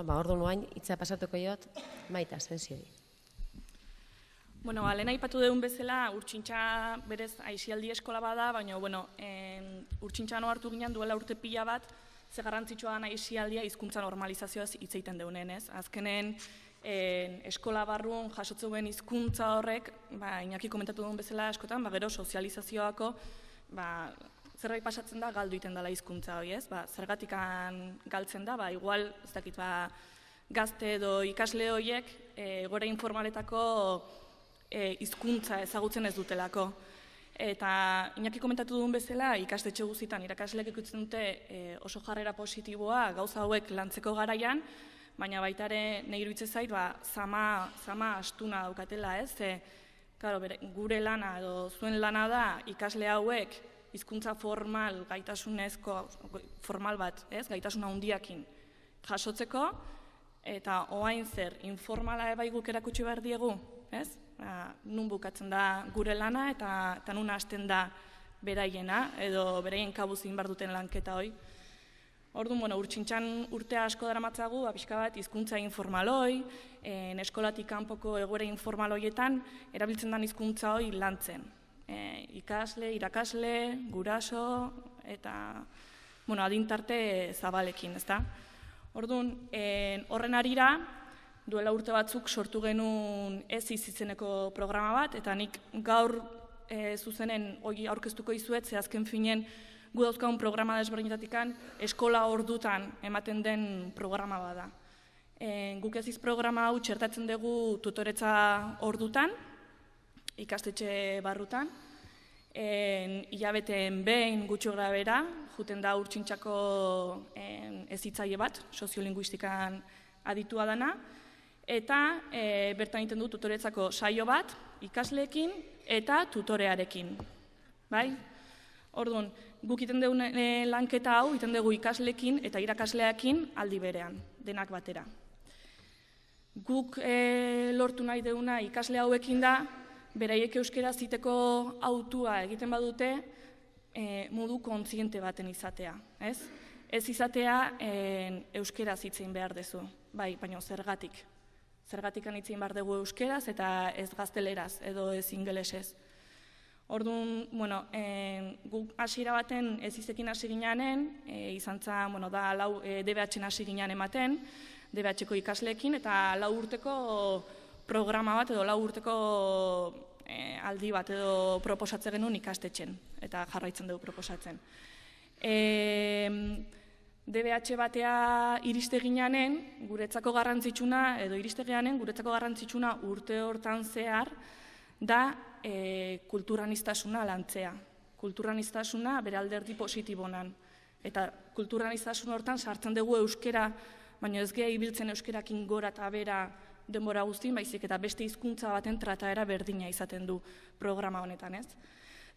Ordu nuain, hitza pasatuko jot, Maite Asensiori. Lehen aipatu dugun bezala, Urtsintxa berez aisialdi eskola bada, baina, Urtsintxan hartu ginen duela urte pila bat, ze garrantzitsua da aisialdia hizkuntza normalizazioaz hitz egiten deunen, ez? Azkenen, eskola barruan jasotzen hizkuntza horrek, Iñaki komentatu duen bezala askotan, gero sozializazioako, zerbait pasatzen da, galdu iten dela hizkuntza hori, ez? Zergatikan galtzen da, igual, ez dakit, gazte edo ikasle horiek, gora informaletako hizkuntza ezagutzen ez dutelako. Eta Iñaki komentatu duen bezala, ikastetxe guztietan irakasleek ikutzen dute oso jarrera positiboa gauza hauek lantzeko garaian, baina baita ere nahi iruditzen zait, zama astuna daukatela, ez? Gure lana edo zuen lana da ikasle hauek hizkuntza formal, gaitasunezko, formal bat, ez? Gaitasuna handiakin jasotzeko, eta oain zer, informala bai guk erakutsi behar diegu, ez? Nun bukatzen da gure lana eta nun hasten da beraiena, edo beraien kabuzin behar duten lanketa hoi. Orduan, Urtsintxan urte asko daramatzagu, pixka bat, hizkuntza informal hoi, eskolatik kanpoko egoera informal hoietan, erabiltzen den hizkuntza hoi lantzen. Ikasle, irakasle, guraso, eta adintarte zabalekin, ezta? Orduan, horren arira, duela urte batzuk sortu genuen ez izeneko programa bat, eta nik gaur zuzenen hori aurkeztuko izuet, ze azken finen gu dauzkagun programa desberdinetatikan eskola ordutan ematen den programa bada. Guk ez programa hau txertatzen dugu tutoretza ordutan, ikastetxe barrutan, hilabeteen behin gutxo grabera, juten da Urtsintxako hezitzaile bat, soziolinguistikan aditua dana, eta bertan egiten du tutoretzako saio bat, ikasleekin eta tutorearekin. Orduan, guk iten dugu lanketa hau, iten dugu ikasleekin eta irakasleekin aldi berean, denak batera. Guk lortu nahi duguna ikasle hauekin da, beraiek euskera ziteko autua egiten badute modu kontziente baten izatea. Ez izatea euskera zitzein behar dezu, baina zergatik. Zergatikan hitzein behar dugu euskeraz eta ez gazteleraz edo ez ingelesez. Orduan, guk hasiera baten ez izekin hasi gineanen, izan zen, da lau DBH-en hasi ginean ematen, DBH-ko ikasleekin, eta 4 urteko programa bat edo 4 urteko aldi bat edo proposatzen genuen ikastetxen, eta jarraitzen dugu proposatzen. DBH batea iriste gineanen, guretzako garrantzitsuna, edo iriste gineanen, guretzako garrantzitsuna urte hortan zehar, da kulturaniztasuna lantzea. Kulturaniztasuna bere alderdi positibonan. Eta kulturaniztasun hortan sartzen dugu euskera, baina ez geha ibiltzen euskerakin gora eta bera denbora guztin, baizik eta beste hizkuntza baten trataera berdina izaten du programa honetan, ez?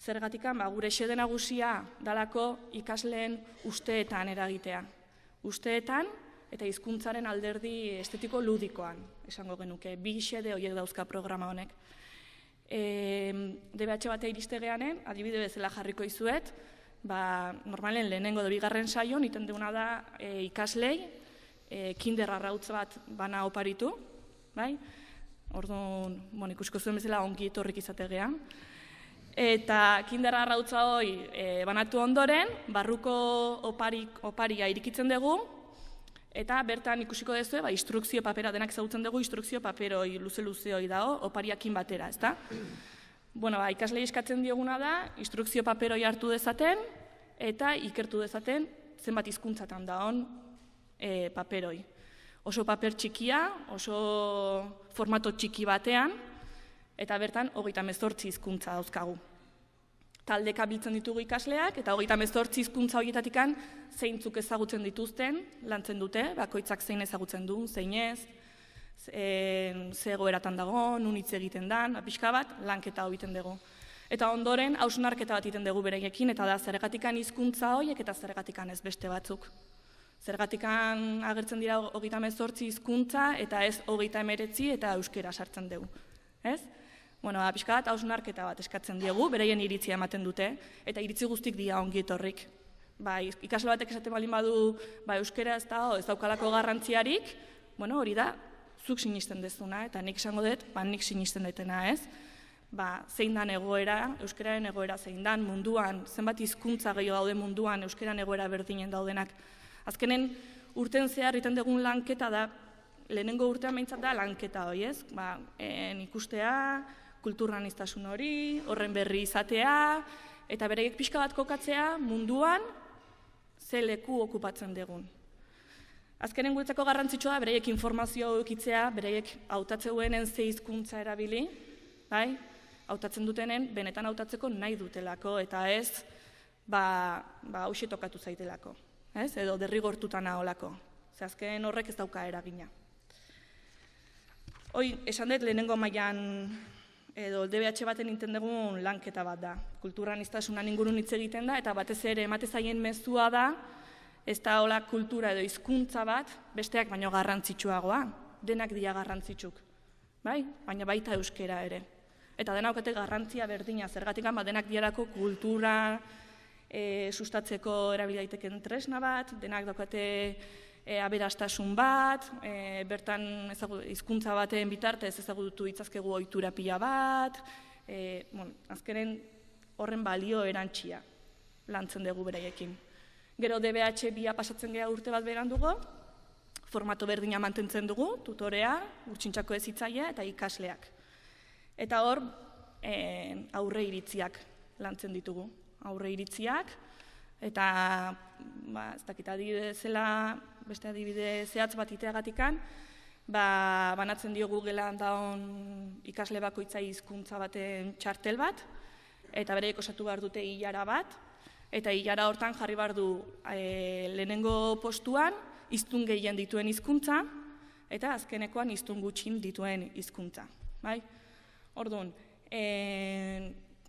Zergatikan, gure xede nagusia dalako ikasleen usteetan eragitea. Usteetan eta hizkuntzaren alderdi estetiko ludikoan, esango genuke. 2 xede horiek dauzka programa honek. DBH batea iriste geanen, adibide bezala jarriko izuet, normalen lehenengo edo bigarren saion, iten duguna da ikaslei, kinder arrautz bat bana oparitu, orduan, ikusko zuen bezala ongi etorrik izate gean. Eta kinder arrautza hoi banatu ondoren, barruko oparia irikitzen dugu, eta bertan ikusiko duzu, instrukzio papera, denak ezagutzen dugu, instrukzio paperoi, luze-luze hoi dago, opariakin batera, ezta? Ikaslei eskatzen dioguna da, instrukzio paperoi hartu dezaten, eta ikertu dezaten, zenbat hizkuntzatan daon paperoi. Oso paper txikia, oso formato txiki batean, eta bertan 38 hizkuntza dauzkagu. Taldeka biltzen ditugu ikasleak, eta 38 hizkuntza horietatikan zeintzuk ezagutzen dituzten, lantzen dute, bakoitzak zein ezagutzen du, zein ez, ze egoeratan dago, nun hitz egiten dan, pixka bat, lanketa hau egiten dugu. Eta ondoren, hausnarketa bat egiten dugu bereiekin, eta da zergatikan hizkuntza horiek eta zergatikan ez beste batzuk. Zergatikan agertzen dira 38 hizkuntza, eta ez 39 eta euskera sartzen dugu. Pixka bat, hausnarketa bat eskatzen diegu, beraien iritzia ematen dute, eta iritzi guztik dira ongi etorrik. Ikasle batek esaten balin badu, euskera ez daukalako garrantziarik, bueno, hori da, zuk sinisten dezuna, eta nik esango dut, nik sinisten dutena, ez? Zein dan egoera, euskararen egoera zein dan, munduan, zenbat hizkuntza gehiago daude munduan, euskararen egoera berdinen daudenak. Azkenen, urten zehar egiten dugun lanketa da, lehenengo urtean behintzat da lanketa hori, ez? Ikustea, kulturaniztasun hori, horren berri izatea, eta beraiek pixka bat kokatzea munduan ze leku okupatzen dugun. Azkenen guretzako garrantzitsua da, beraiek informazioa eukitzea, beraiek hautatzeuen ze hizkuntza erabili, bai? Hautatzen dutenen, benetan hautatzeko nahi dutelako, eta ez, hauxe tokatu zaitelako, ez? Edo derrigortuta naholako. Ze azken horrek ez dauka eragina. Hoi, esan dut lehenengo mailan, edo DBH baten egiten dugun lanketa bat da. Kulturaniztasunan ingurun hitz egiten da, eta batez ere emate zaien mezua da, ez da hola kultura edo hizkuntza bat, besteak baino garrantzitsuagoa, denak dira garrantzitsuk, bai? Baina baita euskera ere. Eta denak daukate garrantzia berdina, zergatik denak diarako kultura sustatzeko erabili daiteken tresna bat, denak daukate aberastasun bat, bertan hizkuntza baten bitartez ezagutu ditzazkegu ohitura pila bat, azkenen horren balio erantsia lantzen dugu beraiekin. Gero DBH bia pasatzen geha urte bat berandugo, formato berdina mantentzen dugu, tutorea, urtsintxako hezitzailea eta ikasleak. Eta hor, aurre iritziak lantzen ditugu. Aurre iritziak, eta ez dakit adibidezela, beste adibide zehatz bat iteagatikan, banatzen diogu gelan daun ikasle bakoitzai hizkuntza baten txartel bat, eta bereik osatu behar dute hilara bat, eta hilara hortan jarri behar du lehenengo postuan hiztun gehien dituen hizkuntza, eta azkenekoan hiztun gutxin dituen hizkuntza. Orduan,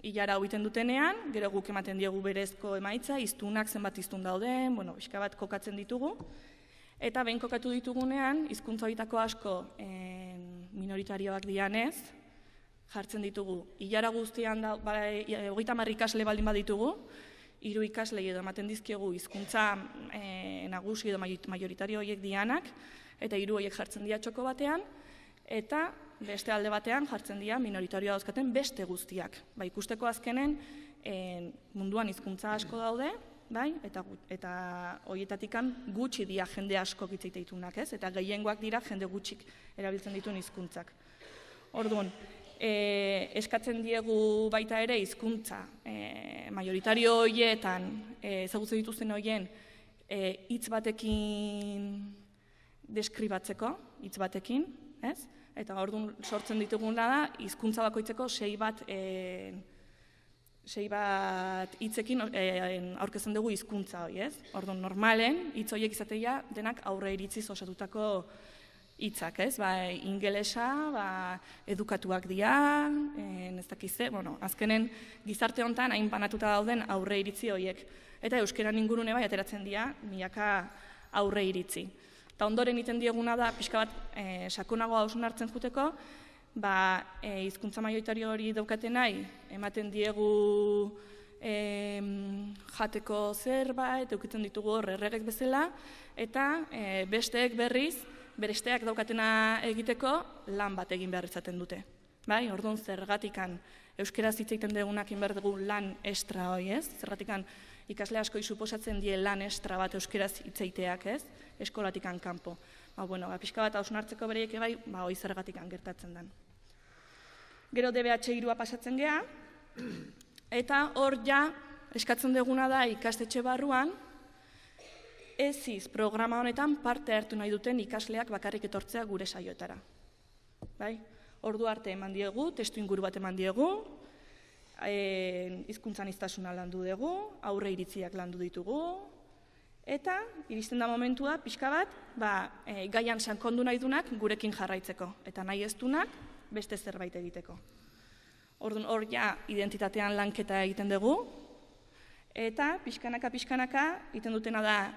hilara hau iten dutenean, gero guk ematen diogu berezko emaitza, hiztunak zenbat hiztun dauden, pixka bat kokatzen ditugu, eta behin kokatu ditugunean, hizkuntza horietako asko minoritarioak dianez, jartzen ditugu. Hilara guztian, 30 ikasle baldin baditugu, 3 ikasle edo ematen dizkiegu hizkuntza nagusi edo majoritario horiek dianak, eta 3 horiek jartzen dira txoko batean, eta beste alde batean jartzen dira minoritarioa dauzkaten beste guztiak. Ikusteko azkenen munduan hizkuntza asko daude, eta horietatikan gutxi dira jende asko hitzeiteitunak, eta gehiengoak dira jende gutxik erabiltzen dituen hizkuntzak. Orduan, eskatzen diegu baita ere hizkuntza majoritario horietan ezagutzen dituzten horien hitz batekin deskribatzeko, hitz batekin, eta orduan sortzen dituguna da hizkuntza bakoitzeko 6 bat hitzekin aurkezten dugu hizkuntza hori, Orduan normalen hitz horiek izatea denak aurre iritziz osatutako hitzak, ingelesa, edukatuak dira, ez dakize, azkenen gizarte honetan hain banatuta dauden aurre iritzi horiek. Eta euskeran ingurune bai ateratzen dira milaka aurre iritzi. Eta ondoren egiten dieguna da, pixka bat sakonagoa hausnartzen juteko, hizkuntza majoritario hori daukaten nahi, ematen diegu jateko zerbait, edukitzen ditugu erregek bezala, eta besteek berriz, beresteak daukatena egiteko lan bat egin behar izaten dute. Orduan zergatikan euskeraz hitz egiten dugunak egin behar dugu lan estra hori, zergatikan ikasle asko suposatzen die lan estra bat euskeraz hitz egiteak, eskolatikan kanpo. Pixka bat hausnartzeko bereiek bai, hori zergatikan gertatzen den. Gero DBH 3 pasatzen geha, eta hor ja eskatzen duguna da ikastetxe barruan, ESIS programa honetan parte hartu nahi duten ikasleak bakarrik etortzea gure saioetara. Ordu arte eman diegu, testu inguru bat eman diegu, hizkuntzan iztasuna landu dugu, aurre iritziak landu ditugu, eta iristen da momentua pixka bat gaian sankondu nahi dunak gurekin jarraitzeko, eta nahi ez dunak beste zerbait egiteko. Orduan hor ja identitatean lanketa egiten dugu, eta pixkanaka egiten dutena da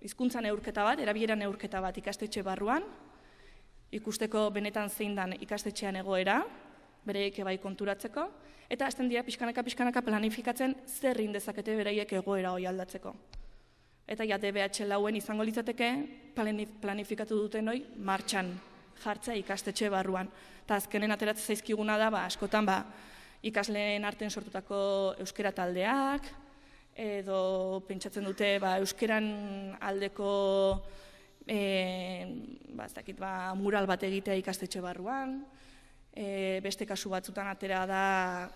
hizkuntza neurketa bat, erabilera neurketa bat ikastetxe barruan, ikusteko benetan zein dan ikastetxean egoera, bereiek bai konturatzeko, eta hasten dira pixkanaka planifikatzen zer egin dezakete bereiek egoera hori aldatzeko. Eta ja DBH lauen izango litzateke planifikatu duten hori martxan jartzea ikastetxe barruan. Eta azkenen ateratzen zaizkiguna da, askotan ikasleen artean sortutako euskera taldeak, edo pentsatzen dute euskeran aldeko mural bat egitea ikastetxe barruan, beste kasu batzutan atera da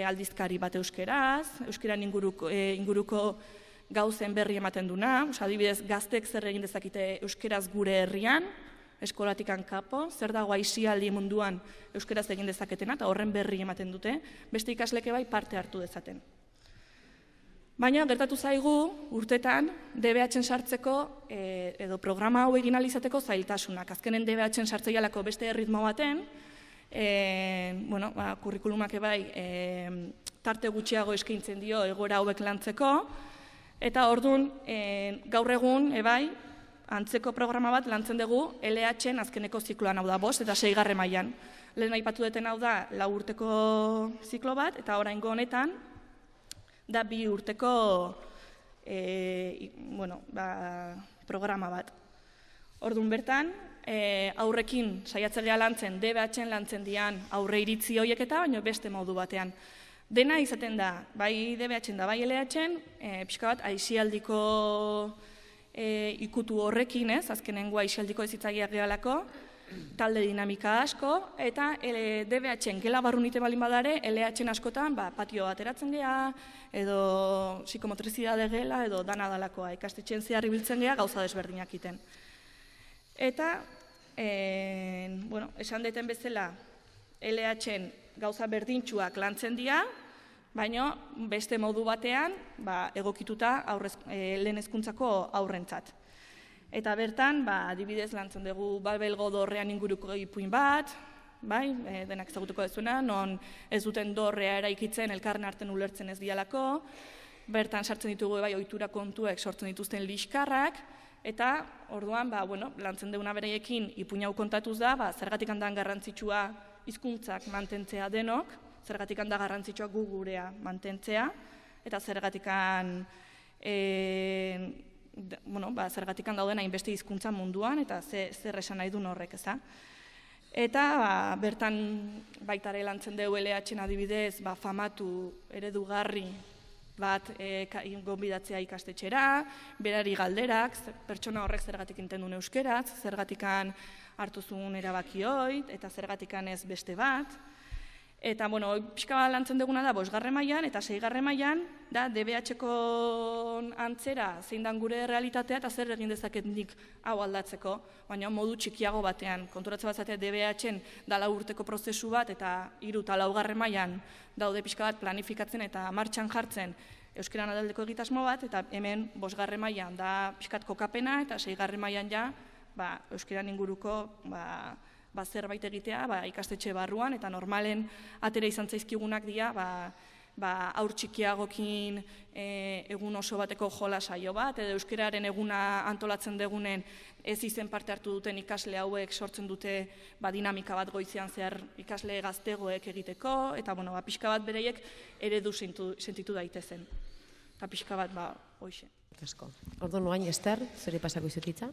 aldizkari bat euskeraz, euskeran inguruko gauzen berri ematen duna, adibidez gaztek zer egin dezakite euskeraz gure herrian, eskolatikan kapo, zer dago aisialdi munduan euskeraz egin dezaketena, eta horren berri ematen dute, beste ikasleke parte hartu dezaten. Baina, gertatu zaigu, urtetan, DBH-en sartzeko, edo programa hau egin alizateko zailtasunak. Azkenen DBH-en sartzeialako beste erritmo baten, kurrikulumak tarte gutxiago eskaintzen dio egoera hauek lantzeko, eta orduan, gaur egun, antzeko programa bat lantzen dugu LH-en azkeneko zikloan, hau da 5 eta 6. mailan. Lehen aipatu duten hau da 4 urteko ziklo bat, eta oraingo honetan da 2 urteko programa bat. Orduan bertan, aurrekin saiatzea lantzen, DBH-en lantzen dian aurre iritzi horiek eta baino beste modu batean. Dena izaten da, bai DBH-en da bai LH-en, pixka bat aisialdiko ikutu horrekin, azkenengo aisialdiko ezitzagiak gehalako, talde dinamika asko, eta DBH-en gela barrunite balin badare, LH-en askotan patio bateratzen geha, edo psikomotrizidade gela, edo dana dalakoa, ikastetxen zehar ibiltzen geha, gauza desberdinak iten. Eta, esan deten bezala, LH-en gauza berdintxuak lantzen dira, baina beste modu batean egokituta lehen hezkuntzako aurrentzat. Eta bertan, adibidez lantzen dugu Babelgo dorrean inguruko ipuin bat, denak ezagutuko dezuena, non ez duten dorrea eraikitzen elkarren artean ulertzen ez dialako, bertan sartzen ditugu ohitura kontuek sortzen dituzten liskarrak, eta orduan lantzen duguna bereiekin ipuin hau kontatuz da, zergatik handan garrantzitsua hizkuntzak mantentzea denok, zergatik handa garrantzitsua gu gurea mantentzea, eta zergatik dauden hainbeste hizkuntza munduan, eta zer esan nahi duen horrek, eza. Eta bertan baitare lantzen dugu LH-en adibidez, famatu eredugarri bat gonbidatzea ikastetxera, berari galderak, pertsona horrek zergatik intendun euskeraz, zergatik hartu zuen erabaki hoit, eta zergatik ez beste bat. Eta, pixka bat lantzen duguna da 5. mailan eta 6. mailan, da DBH-ko antzera zein dan gure realitatea eta zer egin dezaket nik hau aldatzeko, baina modu txikiago batean. Konturatzen bazatea DBH-en da 4 urteko prozesu bat eta 3. eta 4. mailan daude pixka bat planifikatzen eta martxan jartzen euskeran aldeko egitasmo bat, eta hemen 5. mailan da pixka bat kokapena eta 6. mailan ja euskeran inguruko zerbait egitea ikastetxe barruan, eta normalen atera izan zaizkigunak dira aur txikiagokin egun oso bateko jola saio bat, edo euskeraren eguna antolatzen degunen ez izen parte hartu duten ikasle hauek sortzen dute dinamika bat goizean zehar ikasle gaztegoek egiteko, eta pixka bat bereiek eredu sentitu daitezen. Eta pixka bat hoxe. Orduan, Ester, zuri pasako izutitza?